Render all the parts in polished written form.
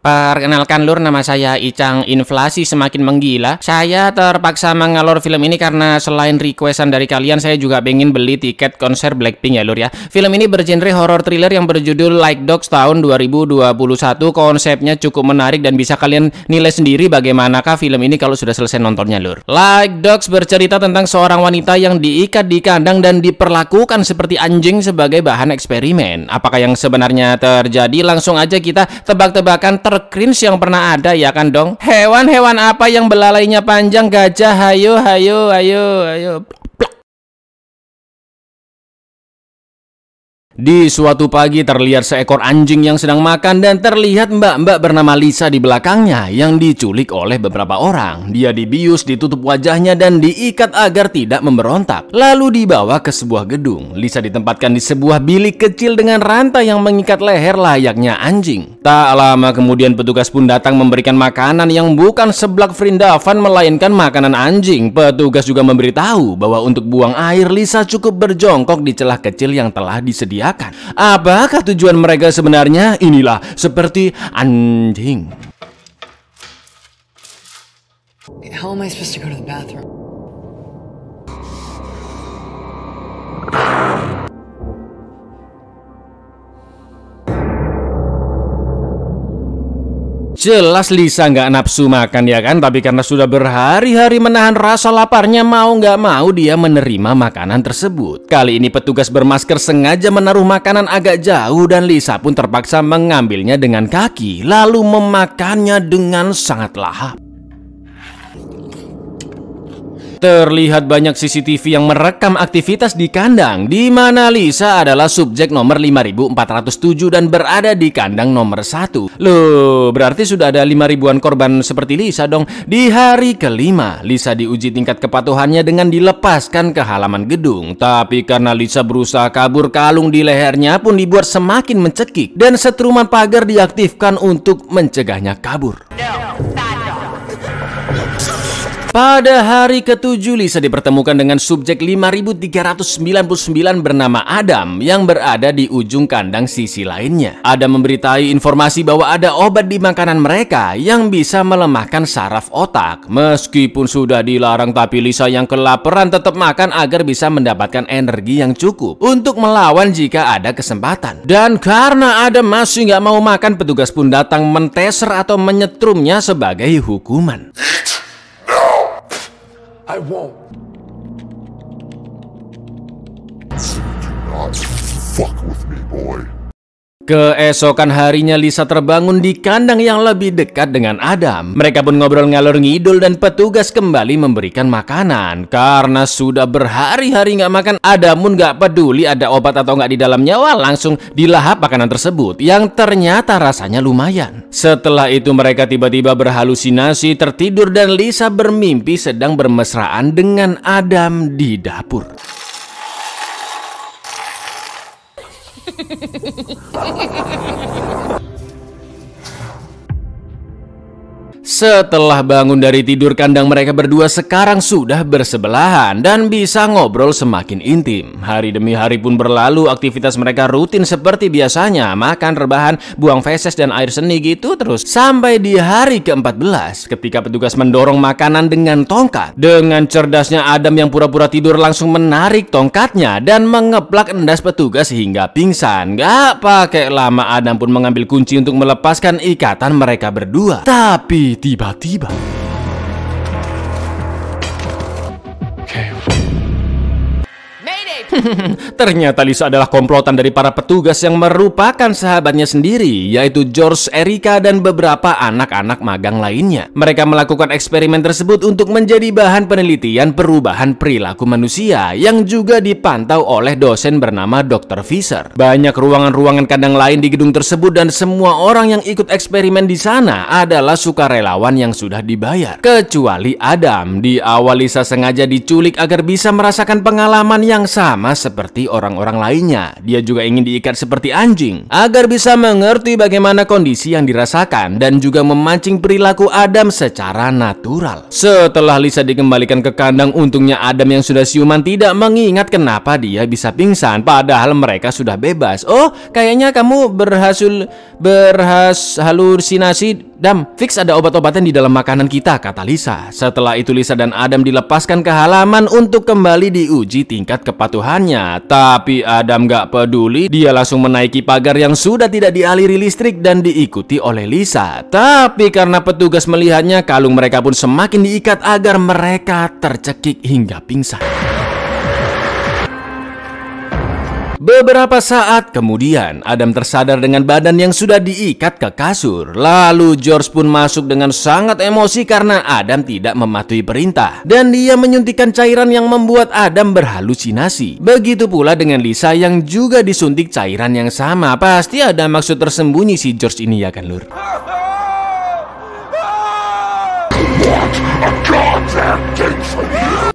Perkenalkan Lur, nama saya Icang. Inflasi semakin menggila. Saya terpaksa mengalur film ini karena selain requestan dari kalian, saya juga pengen beli tiket konser Blackpink ya Lur ya. Film ini bergenre horror thriller yang berjudul Like Dogs tahun 2021. Konsepnya cukup menarik dan bisa kalian nilai sendiri bagaimanakah film ini kalau sudah selesai nontonnya Lur. Like Dogs bercerita tentang seorang wanita yang diikat di kandang dan diperlakukan seperti anjing sebagai bahan eksperimen. Apakah yang sebenarnya terjadi? Langsung aja kita tebak-tebakan tercringe yang pernah ada, ya kan dong? Hewan-hewan apa yang belalainya panjang? Gajah, hayo. Di suatu pagi terlihat seekor anjing yang sedang makan dan terlihat mbak-mbak bernama Lisa di belakangnya yang diculik oleh beberapa orang. Dia dibius, ditutup wajahnya dan diikat agar tidak memberontak. Lalu dibawa ke sebuah gedung. Lisa ditempatkan di sebuah bilik kecil dengan rantai yang mengikat leher layaknya anjing. Tak lama kemudian petugas pun datang memberikan makanan yang bukan seblak Vrindavan melainkan makanan anjing. Petugas juga memberitahu bahwa untuk buang air Lisa cukup berjongkok di celah kecil yang telah disediakan. Apakah tujuan mereka sebenarnya? Inilah seperti anjing. How am I supposed to go to the bathroom? Jelas Lisa nggak nafsu makan ya kan, tapi karena sudah berhari-hari menahan rasa laparnya, mau nggak mau dia menerima makanan tersebut. Kali ini petugas bermasker sengaja menaruh makanan agak jauh dan Lisa pun terpaksa mengambilnya dengan kaki lalu memakannya dengan sangat lahap. Terlihat banyak CCTV yang merekam aktivitas di kandang, di mana Lisa adalah subjek nomor 5407 dan berada di kandang nomor 1. Loh, berarti sudah ada 5.000-an korban seperti Lisa dong. Di hari kelima, Lisa diuji tingkat kepatuhannya dengan dilepaskan ke halaman gedung. Tapi karena Lisa berusaha kabur, kalung di lehernya pun dibuat semakin mencekik dan setruman pagar diaktifkan untuk mencegahnya kabur. Pada hari ke-7, Lisa dipertemukan dengan subjek 5399 bernama Adam yang berada di ujung kandang sisi lainnya. Adam memberitahu informasi bahwa ada obat di makanan mereka yang bisa melemahkan saraf otak. Meskipun sudah dilarang, tapi Lisa yang kelaparan tetap makan agar bisa mendapatkan energi yang cukup untuk melawan jika ada kesempatan. Dan karena Adam masih nggak mau makan, petugas pun datang menteser atau menyetrumnya sebagai hukuman. I won't. Do not fuck with me, boy. Keesokan harinya Lisa terbangun di kandang yang lebih dekat dengan Adam. Mereka pun ngobrol ngalor ngidul dan petugas kembali memberikan makanan. Karena sudah berhari-hari nggak makan, Adam pun nggak peduli ada obat atau nggak di dalamnya. Wah, langsung dilahap makanan tersebut yang ternyata rasanya lumayan. Setelah itu mereka tiba-tiba berhalusinasi, tertidur dan Lisa bermimpi sedang bermesraan dengan Adam di dapur. Setelah bangun dari tidur, kandang mereka berdua sekarang sudah bersebelahan dan bisa ngobrol semakin intim. Hari demi hari pun berlalu, aktivitas mereka rutin seperti biasanya, makan, rebahan, buang feses dan air seni gitu terus. Sampai di hari ke-14 ketika petugas mendorong makanan dengan tongkat. Dengan cerdasnya Adam yang pura-pura tidur langsung menarik tongkatnya dan mengeplak endas petugas hingga pingsan. Gak pakai lama Adam pun mengambil kunci untuk melepaskan ikatan mereka berdua. Tapi tiba-tiba ternyata Lisa adalah komplotan dari para petugas yang merupakan sahabatnya sendiri, yaitu George, Erika, dan beberapa anak-anak magang lainnya. Mereka melakukan eksperimen tersebut untuk menjadi bahan penelitian perubahan perilaku manusia yang juga dipantau oleh dosen bernama Dr. Fisher. Banyak ruangan-ruangan kandang lain di gedung tersebut dan semua orang yang ikut eksperimen di sana adalah sukarelawan yang sudah dibayar. Kecuali Adam. Di awal Lisa sengaja diculik agar bisa merasakan pengalaman yang sama sama seperti orang-orang lainnya. Dia juga ingin diikat seperti anjing agar bisa mengerti bagaimana kondisi yang dirasakan dan juga memancing perilaku Adam secara natural. Setelah Lisa dikembalikan ke kandang, untungnya Adam yang sudah siuman tidak mengingat kenapa dia bisa pingsan padahal mereka sudah bebas. Oh, kayaknya kamu berhalusinasi, Dam. Fix ada obat-obatan di dalam makanan kita, kata Lisa. Setelah itu Lisa dan Adam dilepaskan ke halaman untuk kembali diuji tingkat kepatuhannya. Tapi Adam gak peduli, dia langsung menaiki pagar yang sudah tidak dialiri listrik dan diikuti oleh Lisa. Tapi karena petugas melihatnya, kalung mereka pun semakin diikat agar mereka tercekik hingga pingsan. Beberapa saat kemudian, Adam tersadar dengan badan yang sudah diikat ke kasur. Lalu George pun masuk dengan sangat emosi karena Adam tidak mematuhi perintah. Dan dia menyuntikkan cairan yang membuat Adam berhalusinasi. Begitu pula dengan Lisa yang juga disuntik cairan yang sama. Pasti ada maksud tersembunyi si George ini, ya kan, Lur? What a goddamn day for you!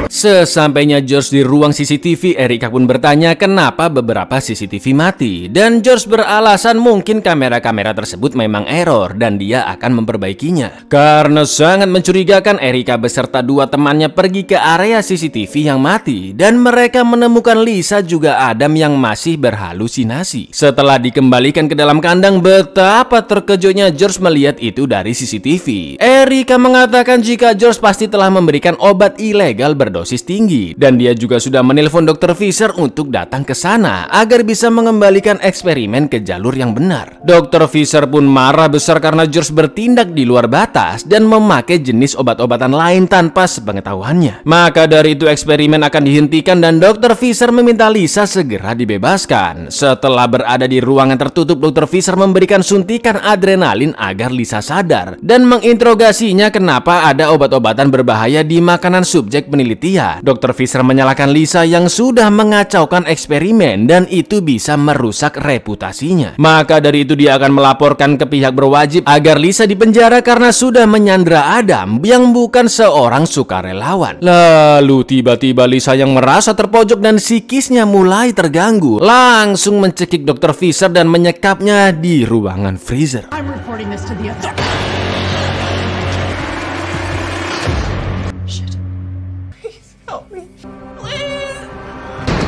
Sesampainya George di ruang CCTV, Erica pun bertanya kenapa beberapa CCTV mati. Dan George beralasan mungkin kamera-kamera tersebut memang error dan dia akan memperbaikinya. Karena sangat mencurigakan, Erica beserta dua temannya pergi ke area CCTV yang mati. Dan mereka menemukan Lisa juga Adam yang masih berhalusinasi. Setelah dikembalikan ke dalam kandang, betapa terkejutnya George melihat itu dari CCTV. Erica mengatakan jika George pasti telah memberikan obat ilegal berdosis tinggi dan dia juga sudah menelpon Dr. Fisher untuk datang ke sana agar bisa mengembalikan eksperimen ke jalur yang benar. Dr. Fisher pun marah besar karena George bertindak di luar batas dan memakai jenis obat-obatan lain tanpa sepengetahuannya. Maka dari itu eksperimen akan dihentikan dan Dr. Fisher meminta Lisa segera dibebaskan. Setelah berada di ruangan tertutup, Dr. Fisher memberikan suntikan adrenalin agar Lisa sadar dan menginterogasinya kenapa ada obat-obatan berbahaya di makanan subjek penelitian. Dr. Fisher menyalahkan Lisa yang sudah mengacaukan eksperimen dan itu bisa merusak reputasinya. Maka dari itu dia akan melaporkan ke pihak berwajib agar Lisa dipenjara karena sudah menyandra Adam yang bukan seorang sukarelawan. Lalu tiba-tiba Lisa yang merasa terpojok dan psikisnya mulai terganggu langsung mencekik Dr. Fisher dan menyekapnya di ruangan freezer. I'm reporting this to the authorities.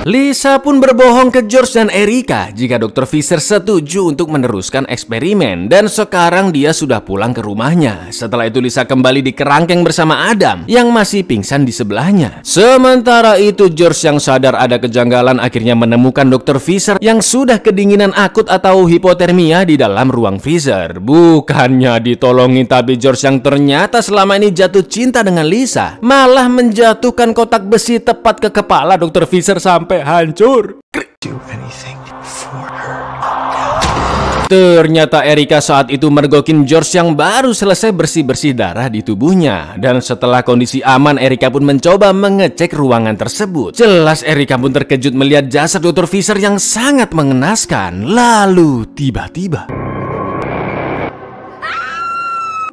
Lisa pun berbohong ke George dan Erica jika Dr. Fisher setuju untuk meneruskan eksperimen dan sekarang dia sudah pulang ke rumahnya. Setelah itu Lisa kembali di kerangkeng bersama Adam yang masih pingsan di sebelahnya. Sementara itu George yang sadar ada kejanggalan akhirnya menemukan Dr. Fisher yang sudah kedinginan akut atau hipotermia di dalam ruang freezer. Bukannya ditolongin, tapi George yang ternyata selama ini jatuh cinta dengan Lisa malah menjatuhkan kotak besi tepat ke kepala Dr. Fisher sampai hancur. Do anything for her. Ternyata Erica saat itu mergokin George yang baru selesai bersih-bersih darah di tubuhnya. Dan setelah kondisi aman, Erica pun mencoba mengecek ruangan tersebut. Jelas Erica pun terkejut melihat jasad Dr. Fisher yang sangat mengenaskan. Lalu tiba-tiba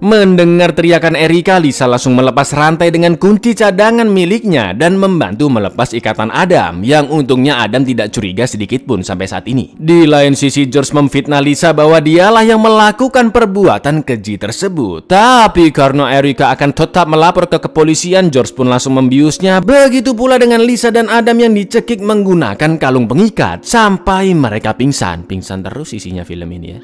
mendengar teriakan Erica, Lisa langsung melepas rantai dengan kunci cadangan miliknya dan membantu melepas ikatan Adam, yang untungnya Adam tidak curiga sedikit pun sampai saat ini. Di lain sisi, George memfitnah Lisa bahwa dialah yang melakukan perbuatan keji tersebut. Tapi karena Erica akan tetap melapor ke kepolisian, George pun langsung membiusnya. Begitu pula dengan Lisa dan Adam yang dicekik menggunakan kalung pengikat sampai mereka pingsan. Pingsan terus isinya film ini ya.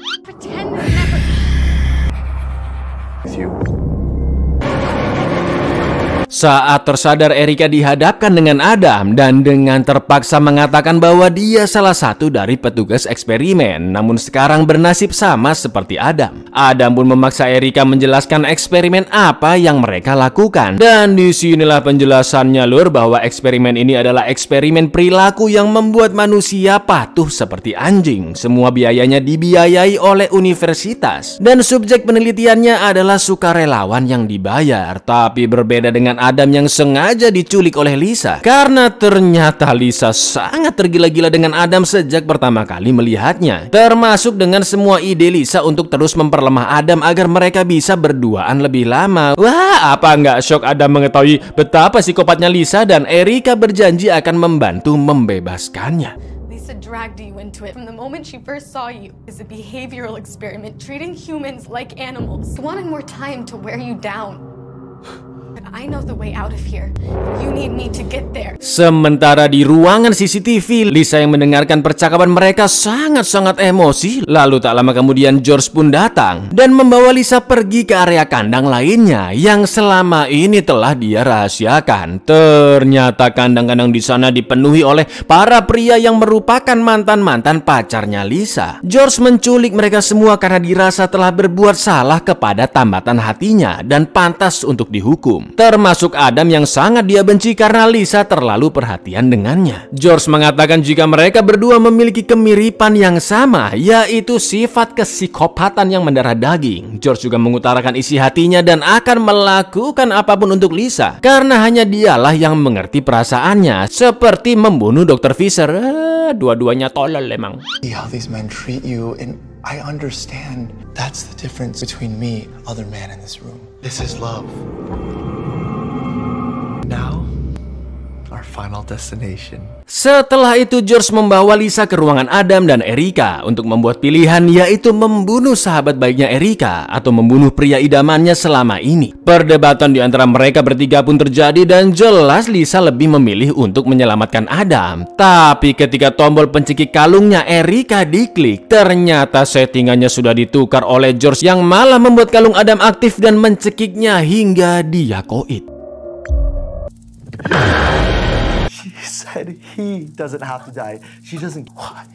Saat tersadar, Erica dihadapkan dengan Adam dan dengan terpaksa mengatakan bahwa dia salah satu dari petugas eksperimen, namun sekarang bernasib sama seperti Adam. Adam pun memaksa Erica menjelaskan eksperimen apa yang mereka lakukan. Dan disinilah penjelasannya, Lur, bahwa eksperimen ini adalah eksperimen perilaku yang membuat manusia patuh seperti anjing. Semua biayanya dibiayai oleh universitas dan subjek penelitiannya adalah sukarelawan yang dibayar. Tapi berbeda dengan Adam yang sengaja diculik oleh Lisa. Karena ternyata Lisa sangat tergila-gila dengan Adam sejak pertama kali melihatnya. Termasuk dengan semua ide Lisa untuk terus memperlemah Adam agar mereka bisa berduaan lebih lama. Wah, apa nggak shock Adam mengetahui betapa psikopatnya Lisa dan Erika berjanji akan membantu membebaskannya. Lisa dragged you into it from the moment she first saw you. It's a behavioral experiment, treating humans like animals. She wanted more time to wear you down. But I know the way out of here. You need me to get there. Sementara di ruangan CCTV, Lisa yang mendengarkan percakapan mereka sangat-sangat emosi. Lalu tak lama kemudian George pun datang dan membawa Lisa pergi ke area kandang lainnya yang selama ini telah dia rahasiakan. Ternyata kandang-kandang di sana dipenuhi oleh para pria yang merupakan mantan-mantan pacarnya Lisa. George menculik mereka semua karena dirasa telah berbuat salah kepada tambatan hatinya dan pantas untuk dihukum. Termasuk Adam yang sangat dia benci karena Lisa terlalu perhatian dengannya. George mengatakan jika mereka berdua memiliki kemiripan yang sama, yaitu sifat kesikopatan yang mendarah daging. George juga mengutarakan isi hatinya dan akan melakukan apapun untuk Lisa karena hanya dialah yang mengerti perasaannya, seperti membunuh Dr. Fisher. Dua-duanya tolol emang. How these men treat you, and I understand that's the difference between me and other men in this room. This is love. Now, our final destination. Setelah itu George membawa Lisa ke ruangan Adam dan Erika untuk membuat pilihan, yaitu membunuh sahabat baiknya Erika atau membunuh pria idamannya selama ini. Perdebatan di antara mereka bertiga pun terjadi dan jelas Lisa lebih memilih untuk menyelamatkan Adam. Tapi ketika tombol pencekik kalungnya Erika diklik, ternyata settingannya sudah ditukar oleh George yang malah membuat kalung Adam aktif dan mencekiknya hingga dia koit. She said he doesn't have to die. She doesn't. Why?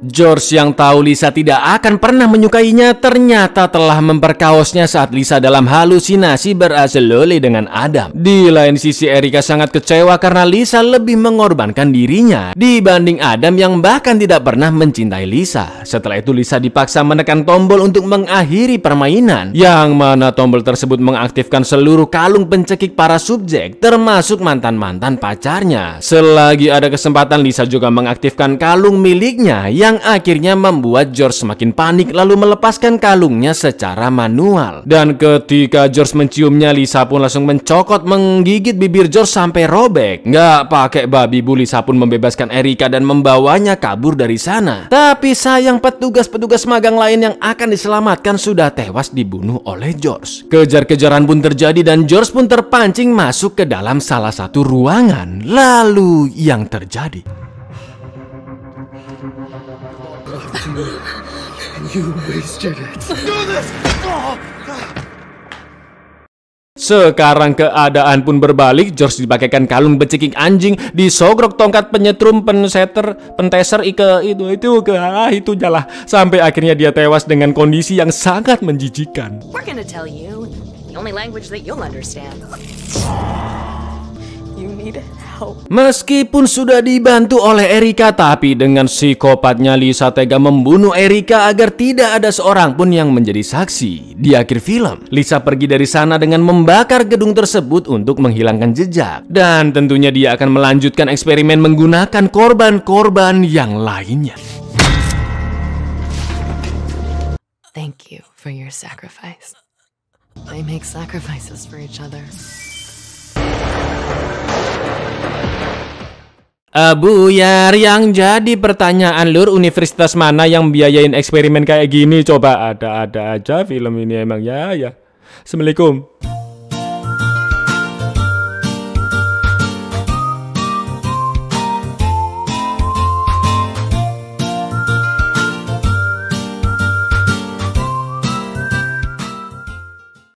George yang tahu Lisa tidak akan pernah menyukainya ternyata telah memperkaosnya saat Lisa dalam halusinasi berasal-lole dengan Adam. Di lain sisi Erika sangat kecewa karena Lisa lebih mengorbankan dirinya dibanding Adam yang bahkan tidak pernah mencintai Lisa. Setelah itu Lisa dipaksa menekan tombol untuk mengakhiri permainan, yang mana tombol tersebut mengaktifkan seluruh kalung pencekik para subjek termasuk mantan-mantan pacarnya. Selagi ada kesempatan Lisa juga mengaktifkan kalung miliknya yang akhirnya membuat George semakin panik lalu melepaskan kalungnya secara manual. Dan ketika George menciumnya, Lisa pun langsung mencokot menggigit bibir George sampai robek. Nggak pakai babi bu, Lisa pun membebaskan Erika dan membawanya kabur dari sana. Tapi sayang petugas-petugas magang lain yang akan diselamatkan sudah tewas dibunuh oleh George. Kejar-kejaran pun terjadi dan George pun terpancing masuk ke dalam salah satu ruangan. Lalu yang terjadi, You wasted it. Do this. sekarang keadaan pun berbalik. George dipakaikan kalung becekik anjing, disogrok tongkat penyetrum penteser itu jalah sampai akhirnya dia tewas dengan kondisi yang sangat menjijikan. We're gonna tell you the only language that you'll understand. You need help. Meskipun sudah dibantu oleh Erika, tapi dengan psikopatnya Lisa tega membunuh Erika agar tidak ada seorang pun yang menjadi saksi. Di akhir film, Lisa pergi dari sana dengan membakar gedung tersebut untuk menghilangkan jejak. Dan tentunya dia akan melanjutkan eksperimen menggunakan korban-korban yang lainnya. Thank you for your sacrifice. They make sacrifices for each other. Buyar, yang jadi pertanyaan lur, universitas mana yang biayain eksperimen kayak gini? Coba ada aja film ini emang ya. Assalamualaikum.